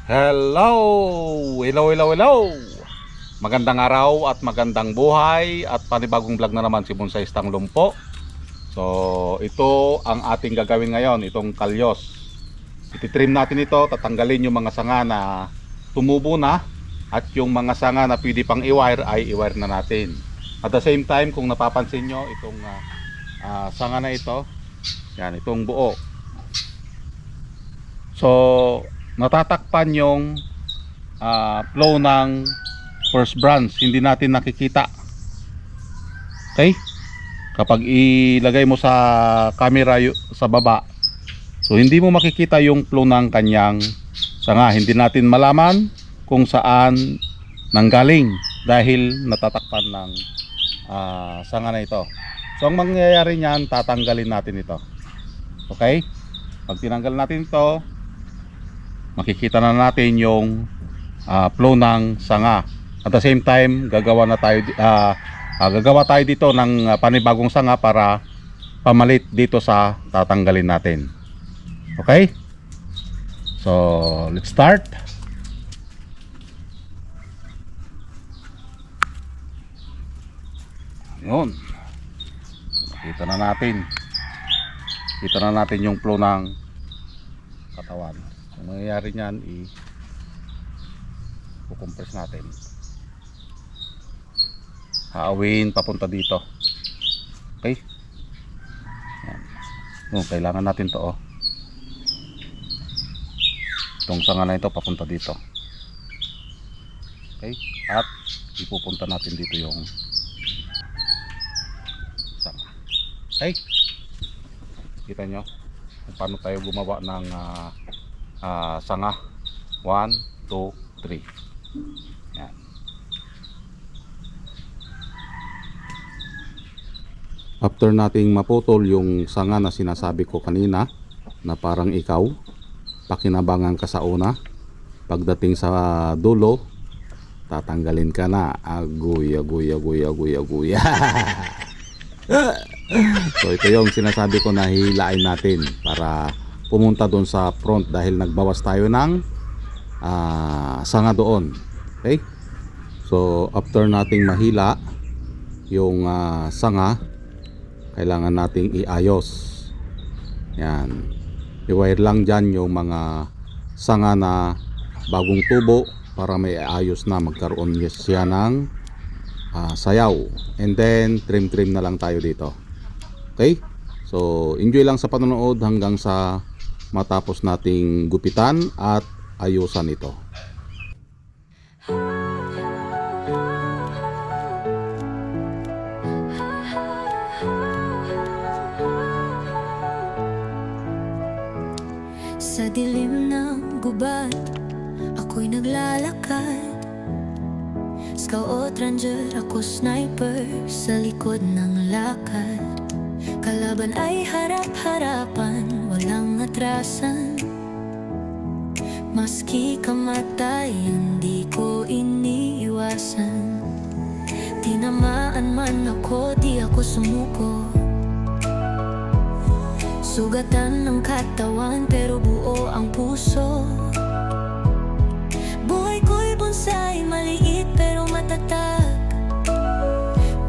Hello! Hello, hello, hello! Magandang araw at magandang buhay at panibagong vlog na naman si Bonsai Stang Lumpo. So, ito ang ating gagawin ngayon, itong kalyos. Ititrim natin ito, tatanggalin yung mga sanga na tumubo na at yung mga sanga na pwede pang i-wire ay i-wire na natin. At the same time, kung napapansin nyo, itong sanga na ito, yan, itong buo. So, natatakpan yung flow ng first branch, hindi natin nakikita. Okay, kapag ilagay mo sa camera sa baba, so hindi mo makikita yung flow ng kanyang sanga. Hindi natin malaman kung saan nanggaling dahil natatakpan ng sanga na ito. So ang mangyayari niyan, tatanggalin natin ito. Okay, pag tinanggal natin ito, makikita na natin yung flow ng sanga. At the same time, gagawa tayo dito ng panibagong sanga para pamalit dito sa tatanggalin natin. Okay? So, let's start. Yun. Kita na natin. Kita na natin yung flow ng katawan. Ang mangyayari niyan, i-compress natin. Haawin papunta dito. Okay? Yan. Kailangan natin to. Itong sanga na ito papunta dito. Okay? At ipupunta natin dito yung sanga. Okay? Kita nyo kung paano tayo gumawa ng sanga. 1, 2, 3. Yan. After nating maputol yung sanga na sinasabi ko kanina na parang ikaw, pakinabangan ka sa una, pagdating sa dulo tatanggalin ka na. Aguy. So ito yung sinasabi ko na hilain natin para pumunta doon sa front dahil nagbawas tayo ng sanga doon. Okay? So after nating mahila yung sanga, kailangan nating iayos. Yan. I-wire lang dyan yung mga sanga na bagong tubo para may ayos na magkaroon siya ng sayaw. And then trim na lang tayo dito. Okay? So enjoy lang sa panonood hanggang sa matapos nating gupitan at ayusan ito. Sa dilim ng gubat, ako'y naglalakad. Scout ranger, ako sniper sa likod ng lakad. Kalaban ay harap-harapan, walang atrasan. Maski kamatayan, di ko iniiwasan. Tinamaan man ako, di ako sumuko. Sugatan ng katawan, pero buo ang puso. Buhay ko'y bonsai, maliit pero matatag.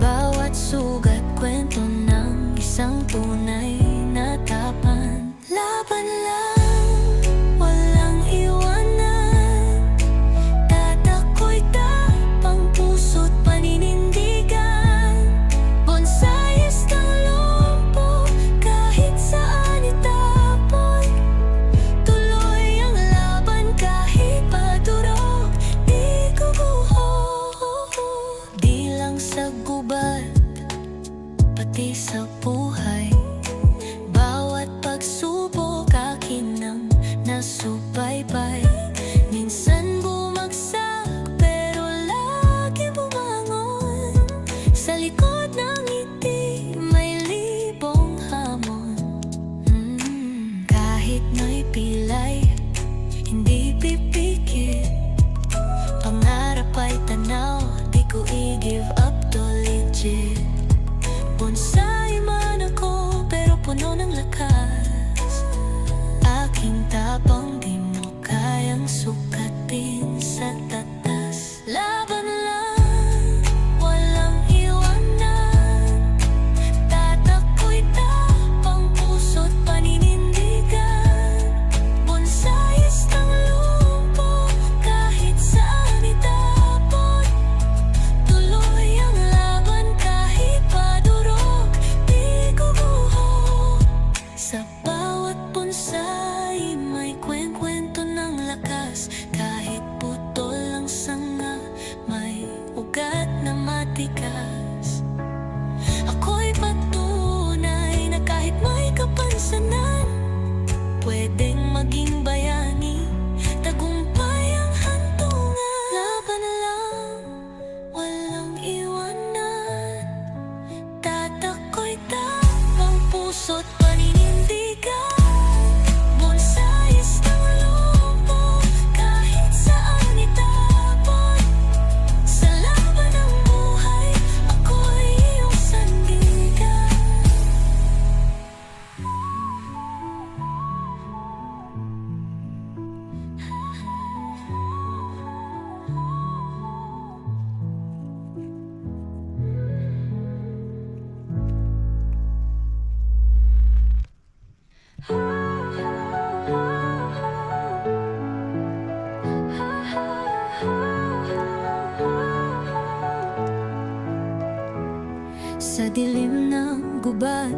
Bawat sugat, kwento ng isang tunay na tapan. Laban lang, walang iwanan. Tatako'y tapang, puso't paninindigan. Bonsai Stang Lumpo, kahit saan itapon. Tuloy ang laban kahit padurog, di guguho. Di lang sa gubat, pati sa buhay. Bawat pagsubok akin ang nasubaybay. Minsan bumagsak pero lagi bumangon. Sa likod ng ngiti may libong hamon. Kahit na'y pilay, hindi pipikit. Pangarap ay tanaw, di ko i-give up to legit. Bonsai man ako, pero puno ng lakas. Aking tapang, di mo kayang sukat. dilim ng gubat,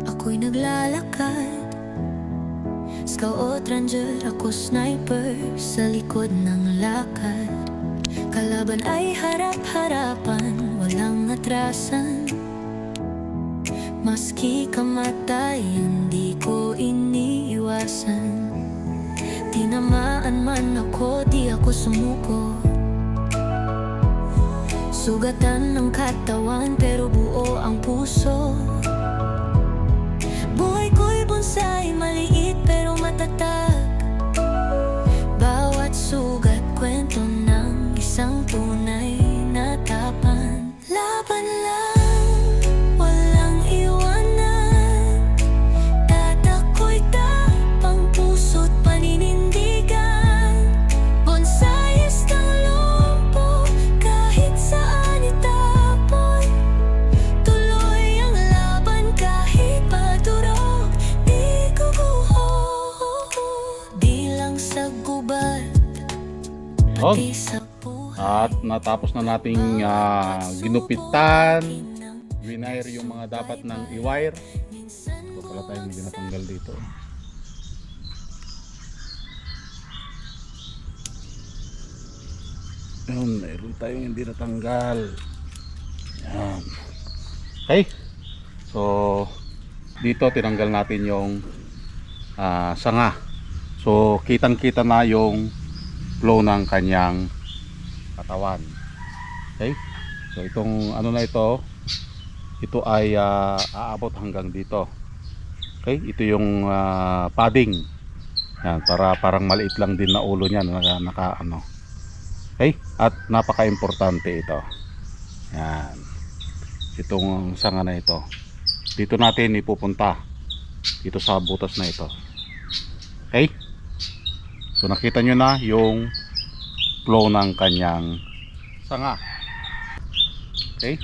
ako'y naglalakad. Scout ranger, ako sniper sa likod ng lakad. Kalaban ay harap-harapan, walang atrasan. Maski kamatayan, di ko iniiwasan. Tinamaan man ako, di ako sumuko. Sugatan ng katawan, pero buo ang puso. Buhay ko'y bonsai, maliit pero matatag. Bawat sugat, kwento ng isang tunay na tapan. Laban lang, walang iwanan. Tatako'y tapang, puso't paninindigan. Bonsais ng lumpo, kahit saan itapon. Tuloy ang laban kahit padurog, di guguho. Di lang sa gubat, Og. pati sa buhay. At natapos na nating ginupitan, winire yung mga dapat ng i-wire. Ito pala tayong hindi natanggal dito. Yun, mayroon tayong hindi natanggal. Yan. Okay. So, dito tinanggal natin yung sanga. So, kitang-kita na yung flow ng kanyang katawan. Okay? So, itong ano na ito ay aabot hanggang dito. Okay? Ito yung padding. Yan, para parang maliit lang din na ulo niya na naka ano. Okay? At napaka-importante ito. Yan. Itong sanga na ito. Dito natin ipupunta. Dito sa butas na ito. Okay? So nakita nyo na yung flow ng kanyang sanga. Okay?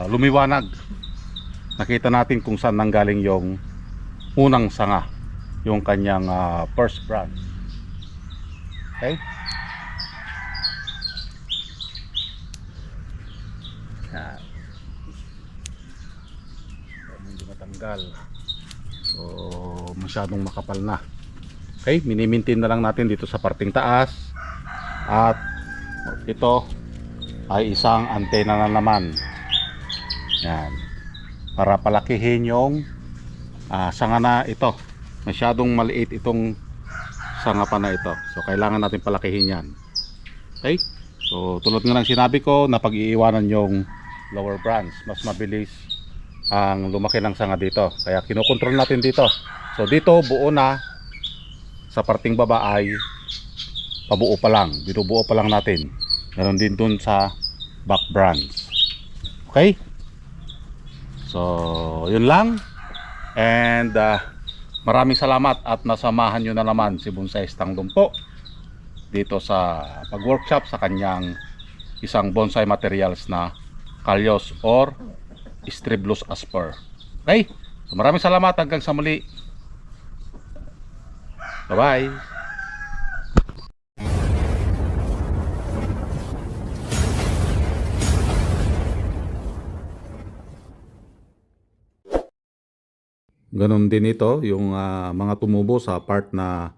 Lumiwanag. Nakita natin kung saan nanggaling yung unang sanga, yung kanyang first branch. Okay? Yan. Hindi matanggal. So masyadong makapal na. Okay, minimintin na lang natin dito sa parting taas. At ito ay isang antena na naman. Yan. Para palakihin yung sanga na ito. Masyadong maliit itong sanga pa na ito. So kailangan natin palakihin yan. Okay? So tulad nga ng sinabi ko, na pag-iiwanan yung lower branch, mas mabilis ang lumaki ng sanga dito. Kaya kinokontrol natin dito. So dito buo na. Sa parting baba ay pabuo pa lang, binubuo pa lang natin. Meron din dun sa back branch. Okay? So yun lang. And maraming salamat at nasamahan nyo na naman si Bonsai Tangdong po dito sa pag-workshop sa kanyang isang bonsai materials na Callos or Stribulus asper. Okay? So maraming salamat, hanggang sa muli. Bye-bye. Ganon din ito, yung mga tumubo sa part na